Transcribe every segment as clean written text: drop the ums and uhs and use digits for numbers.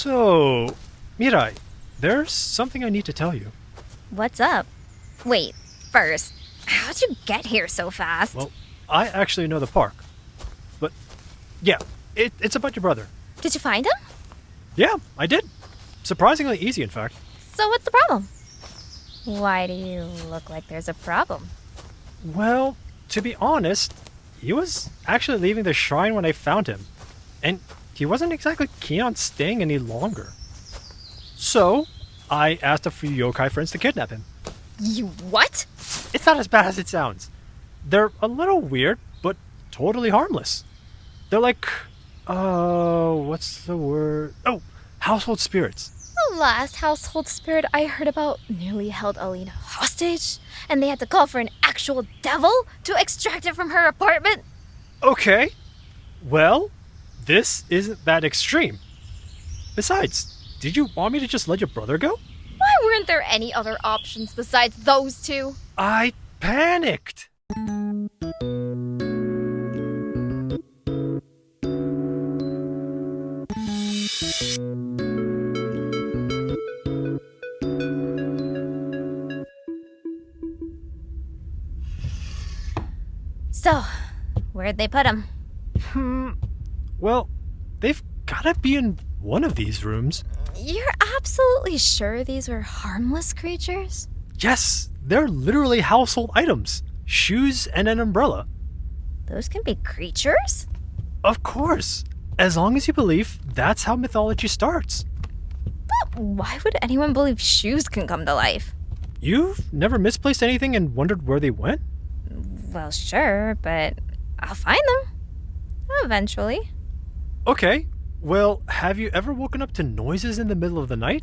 So, Mirai, there's something I need to tell you. What's up? Wait, first, how'd you get here so fast? Well, I actually know the park. But, yeah, it's about your brother. Did you find him? Yeah, I did. Surprisingly easy, in fact. So what's the problem? Why do you look like there's a problem? Well, to be honest, he was actually leaving the shrine when I found him. And he wasn't exactly keen on staying any longer. So, I asked a few yokai friends to kidnap him. You what? It's not as bad as it sounds. They're a little weird, but totally harmless. They're like, what's the word? Oh, household spirits. The last household spirit I heard about nearly held Alina hostage, and they had to call for an actual devil to extract it from her apartment. Okay. Well, this isn't that extreme. Besides, did you want me to just let your brother go? Why weren't there any other options besides those two? I panicked. So, where'd they put him? Well, they've gotta be in one of these rooms. You're absolutely sure these were harmless creatures? Yes, they're literally household items. Shoes and an umbrella. Those can be creatures? Of course. As long as you believe that's how mythology starts. But why would anyone believe shoes can come to life? You've never misplaced anything and wondered where they went? Well, sure, but I'll find them. Eventually. Okay. Well, have you ever woken up to noises in the middle of the night?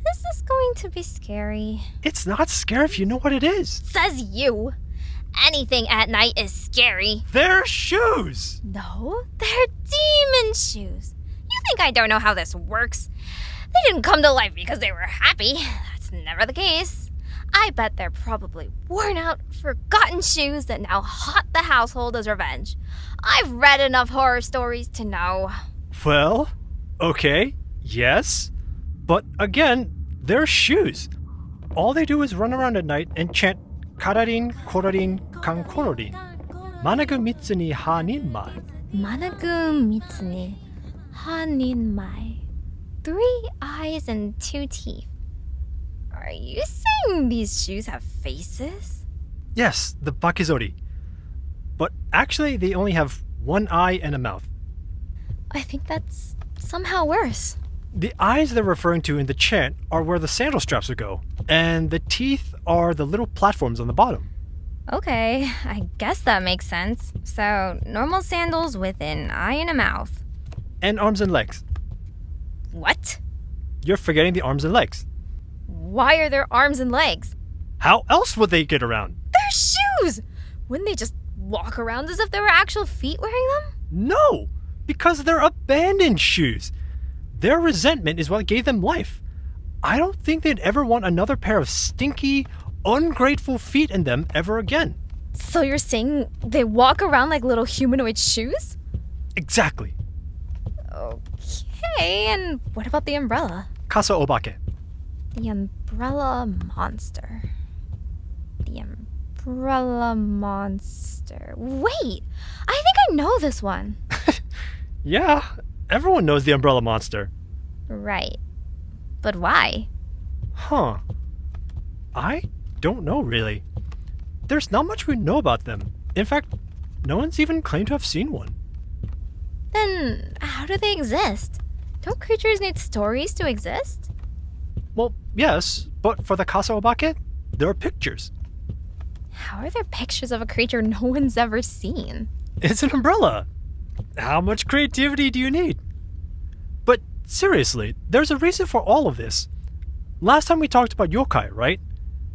Is this going to be scary? It's not scary if you know what it is. Says you. Anything at night is scary. They're shoes! No, they're demon shoes. You think I don't know how this works? They didn't come to life because they were happy. That's never the case. I bet they're probably worn out, forgotten shoes that now haunt the household as revenge. I've read enough horror stories to know. Well, okay, yes. But again, they're shoes. All they do is run around at night and chant Kararin, Korarin, Kankororin. Managu mitsu ni ha nin mai. Managu mitsu ni ha nin mai. 3 eyes and 2 teeth. Are you saying these shoes have faces? Yes, the bakizori. But actually, they only have 1 eye and a mouth. I think that's somehow worse. The eyes they're referring to in the chant are where the sandal straps would go, and the teeth are the little platforms on the bottom. Okay, I guess that makes sense. So, normal sandals with an eye and a mouth. And arms and legs. What? You're forgetting the arms and legs. Why are there arms and legs? How else would they get around? They're shoes! Wouldn't they just walk around as if there were actual feet wearing them? No, because they're abandoned shoes. Their resentment is what gave them life. I don't think they'd ever want another pair of stinky, ungrateful feet in them ever again. So you're saying they walk around like little humanoid shoes? Exactly. Okay, and what about the umbrella? Kasa obake. The umbrella monster. The umbrella monster. Wait! I think I know this one. Yeah, everyone knows the umbrella monster. Right. But why? Huh. I don't know, really. There's not much we know about them. In fact, no one's even claimed to have seen one. Then, how do they exist? Don't creatures need stories to exist? Well, yes, but for the Kasa obake, there are pictures. How are there pictures of a creature no one's ever seen? It's an umbrella. How much creativity do you need? But seriously, there's a reason for all of this. Last time we talked about yokai, right?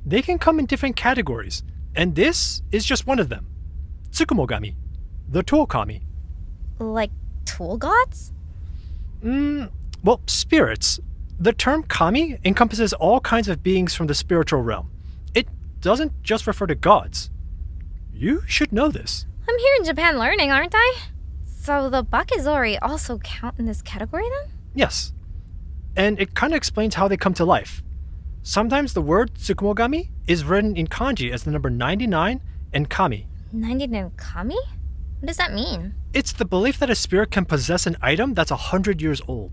They can come in different categories, and this is just one of them. Tsukumogami, the tool kami. Like tool gods? Well, spirits. The term kami encompasses all kinds of beings from the spiritual realm. It doesn't just refer to gods. You should know this. I'm here in Japan learning, aren't I? So the Bakizori also count in this category then? Yes. and it kind of explains how they come to life. Sometimes the word Tsukumogami is written in kanji as the number 99 and kami. 99 kami? What does that mean? It's the belief that a spirit can possess an item that's 100 years old.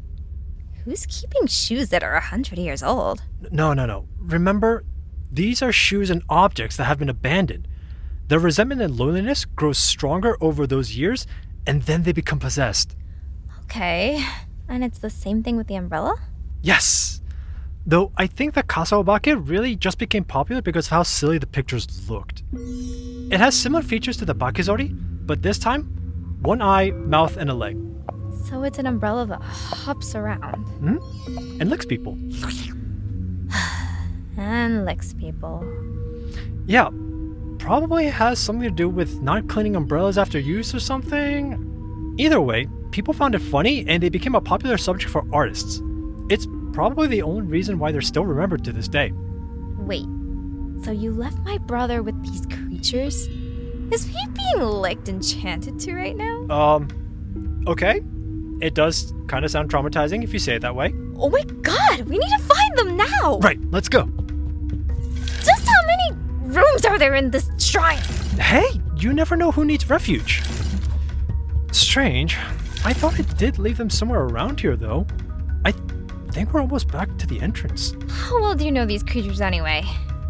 Who's keeping shoes that are 100 years old? No. Remember, these are shoes and objects that have been abandoned. Their resentment and loneliness grows stronger over those years, and then they become possessed. Okay, and it's the same thing with the umbrella? Yes! Though I think the Kasaobake really just became popular because of how silly the pictures looked. It has similar features to the Bakizori, but this time, one eye, mouth, and a leg. So it's an umbrella that hops around. And licks people. And licks people. Yeah, probably has something to do with not cleaning umbrellas after use or something. Either way, people found it funny and they became a popular subject for artists. It's probably the only reason why they're still remembered to this day. Wait, so you left my brother with these creatures? Is he being licked enchanted to right now? Okay. It does kind of sound traumatizing if you say it that way. Oh my god, we need to find them now! Right, let's go. Just how many rooms are there in this shrine? Hey, you never know who needs refuge. Strange. I thought it did leave them somewhere around here, though. I think we're almost back to the entrance. How well do you know these creatures anyway?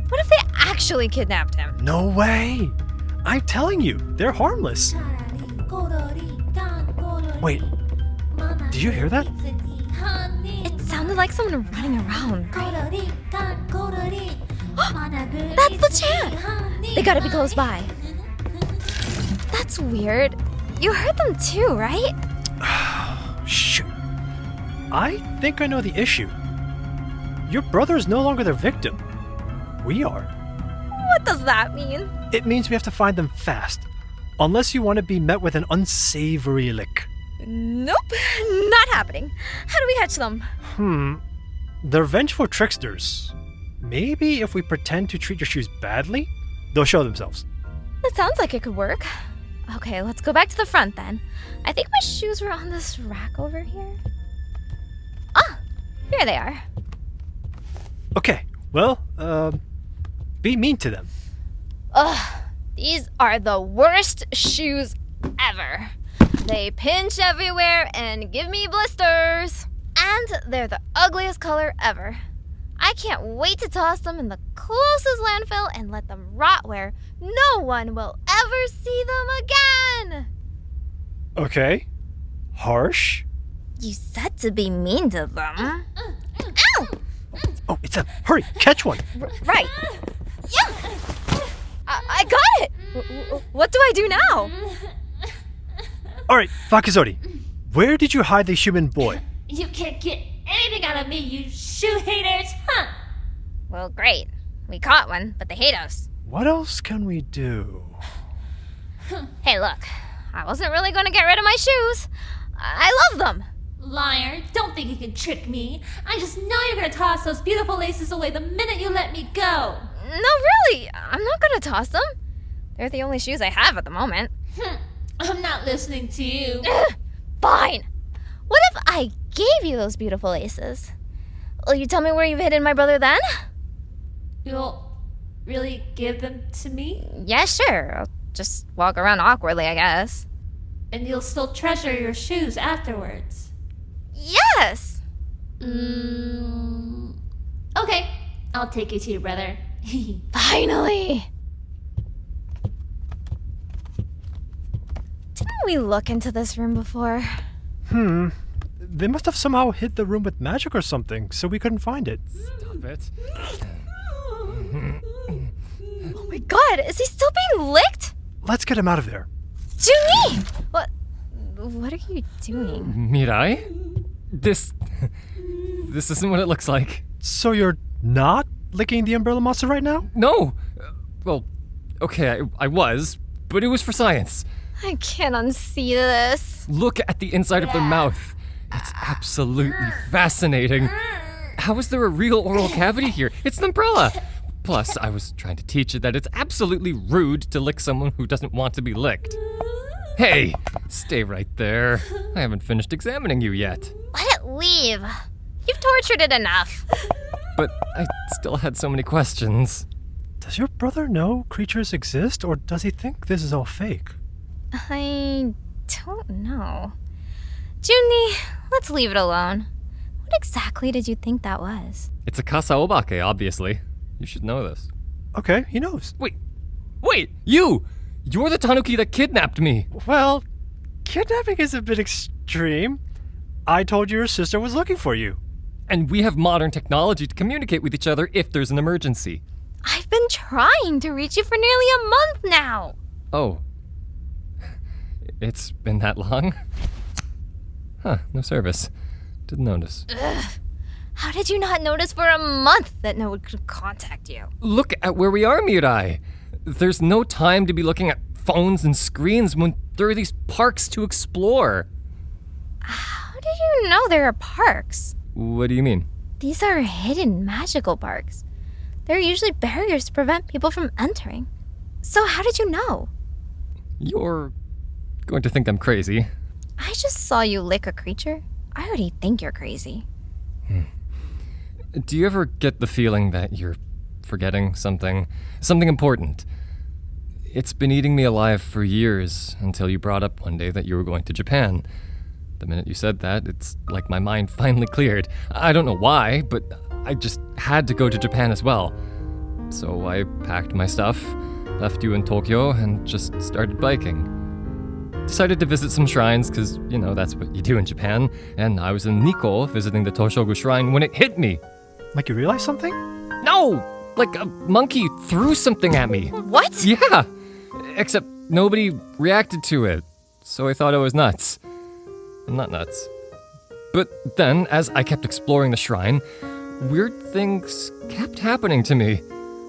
What if they actually kidnapped him? No way! I'm telling you, they're harmless. Wait, did you hear that? It sounded like someone running around. That's the chant! They gotta be close by. That's weird. You heard them too, right? Shoot. I think I know the issue. Your brother is no longer their victim. We are. What does that mean? It means we have to find them fast. Unless you want to be met with an unsavory lick. Nope, not happening. How do we catch them? They're vengeful tricksters. Maybe if we pretend to treat your shoes badly, they'll show themselves. That sounds like it could work. Okay, let's go back to the front then. I think my shoes were on this rack over here. Ah, here they are. Okay, well, be mean to them. Ugh, these are the worst shoes ever. They pinch everywhere and give me blisters. And they're the ugliest color ever. I can't wait to toss them in the closest landfill and let them rot where no one will ever see them again. Okay. Harsh? You said to be mean to them. Ow! Oh, it's them. Hurry, catch one. Right. Yeah. I got it. What do I do now? All right, Bakizori, where did you hide the human boy? You can't get anything out of me, you shoe haters, huh? Well, great. We caught one, but they hate us. What else can we do? Hey, look. I wasn't really going to get rid of my shoes. I love them. Liar, don't think you can trick me. I just know you're gonna toss those beautiful laces away the minute you let me go. No, really. I'm not going to toss them. They're the only shoes I have at the moment. I'm not listening to you. Fine. What if I gave you those beautiful laces? Will you tell me where you've hidden my brother then? You'll really give them to me? Yeah, sure. I'll just walk around awkwardly, I guess. And you'll still treasure your shoes afterwards? Yes! Okay, I'll take you to your brother. Finally! Didn't we look into this room before? They must have somehow hid the room with magic or something, so we couldn't find it. Stop it. Oh my god, is he still being licked? Let's get him out of there. Juni! What are you doing? Mirai? This isn't what it looks like. So you're not licking the umbrella monster right now? No! Well, okay, I was, but it was for science. I can't unsee this. Look at the inside of their mouth. It's absolutely fascinating. How is there a real oral cavity here? It's an umbrella. Plus, I was trying to teach it that it's absolutely rude to lick someone who doesn't want to be licked. Hey, stay right there. I haven't finished examining you yet. Let it leave. You've tortured it enough. But I still had so many questions. Does your brother know creatures exist, or does he think this is all fake? I don't know. Junie, let's leave it alone. What exactly did you think that was? It's a kasaobake, obviously. You should know this. Okay, he knows. Wait, you! You're the tanuki that kidnapped me! Well, kidnapping is a bit extreme. I told you your sister was looking for you. And we have modern technology to communicate with each other if there's an emergency. I've been trying to reach you for nearly a month now. Oh. It's been that long? Huh, no service. Didn't notice. How did you not notice for a month that no one could contact you? Look at where we are, Mirai. There's no time to be looking at phones and screens when there are these parks to explore. How did you know there are parks? What do you mean? These are hidden magical parks. There are usually barriers to prevent people from entering. So how did you know? You're going to think I'm crazy. I just saw you lick a creature. I already think you're crazy. Do you ever get the feeling that you're forgetting something important? It's been eating me alive for years until you brought up one day that you were going to Japan. The minute you said that, it's like my mind finally cleared. I don't know why, but I just had to go to Japan as well. So I packed my stuff, left you in Tokyo, and just started biking. Decided to visit some shrines, because, that's what you do in Japan. And I was in Nikko visiting the Toshogu shrine when it hit me. Like you realized something? No! Like a monkey threw something at me. What? Yeah! Except nobody reacted to it. So I thought I was nuts. I'm not nuts. But then, as I kept exploring the shrine, weird things kept happening to me.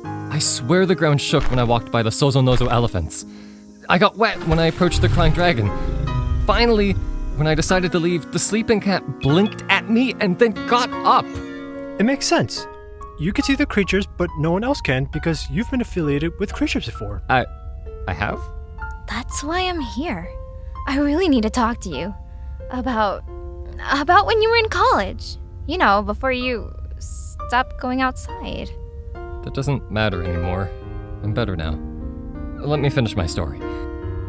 I swear the ground shook when I walked by the Sozonozo elephants. I got wet when I approached the crying dragon. Finally, when I decided to leave, the sleeping cat blinked at me and then got up. It makes sense. You can see the creatures, but no one else can because you've been affiliated with creatures before. I have? That's why I'm here. I really need to talk to you. About when you were in college. Before you stopped going outside. That doesn't matter anymore. I'm better now. Let me finish my story.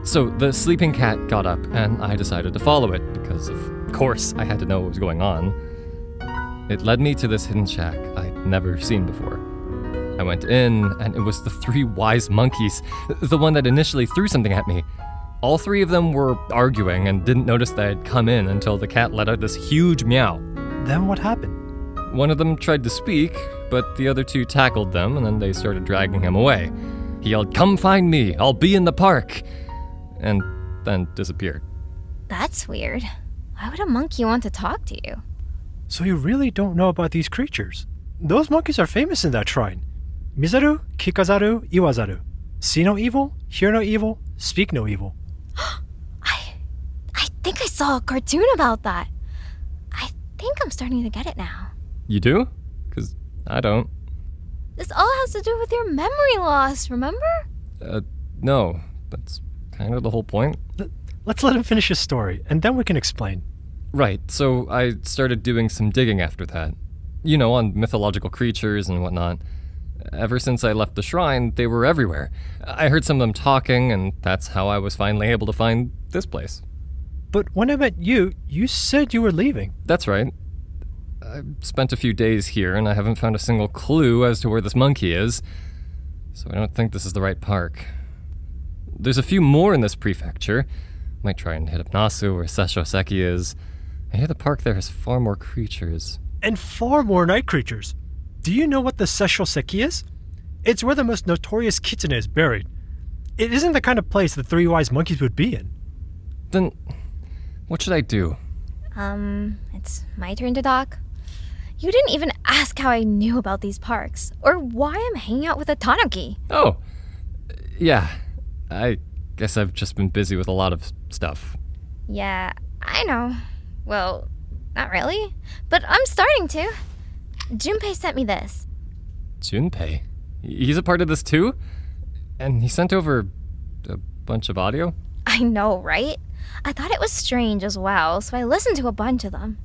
So, the sleeping cat got up, and I decided to follow it, because of course I had to know what was going on. It led me to this hidden shack I'd never seen before. I went in, and it was the 3 wise monkeys, the one that initially threw something at me. All 3 of them were arguing and didn't notice that I'd come in until the cat let out this huge meow. Then what happened? One of them tried to speak, but the other 2 tackled them, and then they started dragging him away. He yelled, "Come find me, I'll be in the park," and then disappeared. That's weird. Why would a monkey want to talk to you? So you really don't know about these creatures. Those monkeys are famous in that shrine. Mizaru, Kikazaru, Iwazaru. See no evil, hear no evil, speak no evil. I think I saw a cartoon about that. I think I'm starting to get it now. You do? 'Cause I don't. This all has to do with your memory loss, remember? No. That's kind of the whole point. Let's let him finish his story, and then we can explain. Right, so I started doing some digging after that. On mythological creatures and whatnot. Ever since I left the shrine, they were everywhere. I heard some of them talking, and that's how I was finally able to find this place. But when I met you, you said you were leaving. That's right. I've spent a few days here, and I haven't found a single clue as to where this monkey is, so I don't think this is the right park. There's a few more in this prefecture. Might try and hit up Nasu, where Seshoseki is. I hear the park there has far more creatures. And far more night creatures. Do you know what the Seshoseki is? It's where the most notorious kitsune is buried. It isn't the kind of place the 3 wise monkeys would be in. Then, what should I do? It's my turn to talk. You didn't even ask how I knew about these parks, or why I'm hanging out with a tanuki. Oh, yeah. I guess I've just been busy with a lot of stuff. Yeah, I know. Well, not really, but I'm starting to. Junpei sent me this. Junpei? He's a part of this too? And he sent over a bunch of audio? I know, right? I thought it was strange as well, so I listened to a bunch of them.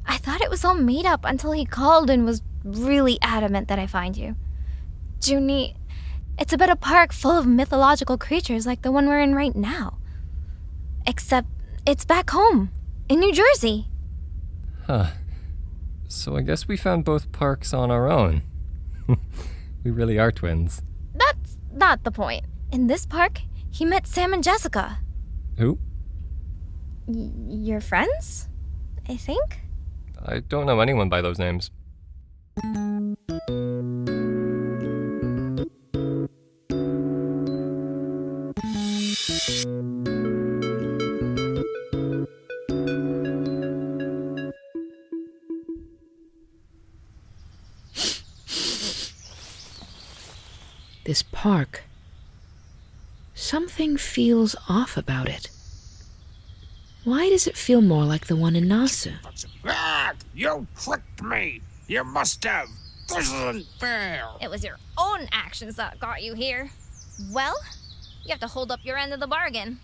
I thought it was all made up until he called and was really adamant that I find you. Juni, it's about a park full of mythological creatures like the one we're in right now. Except it's back home, in New Jersey. Huh. So I guess we found both parks on our own. We really are twins. That's not the point. In this park, he met Sam and Jessica. Who? Your friends? I think? I don't know anyone by those names. This park. Something feels off about it. Why does it feel more like the one in Nasu? Ah, you tricked me! You must have! This isn't fair! It was your own actions that got you here. Well, you have to hold up your end of the bargain.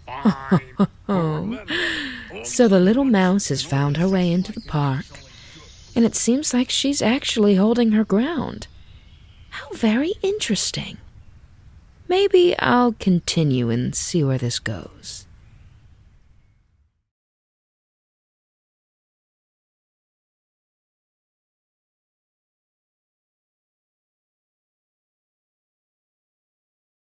Fine. So the little mouse has found her way into the park, and it seems like she's actually holding her ground. How very interesting. Maybe I'll continue and see where this goes.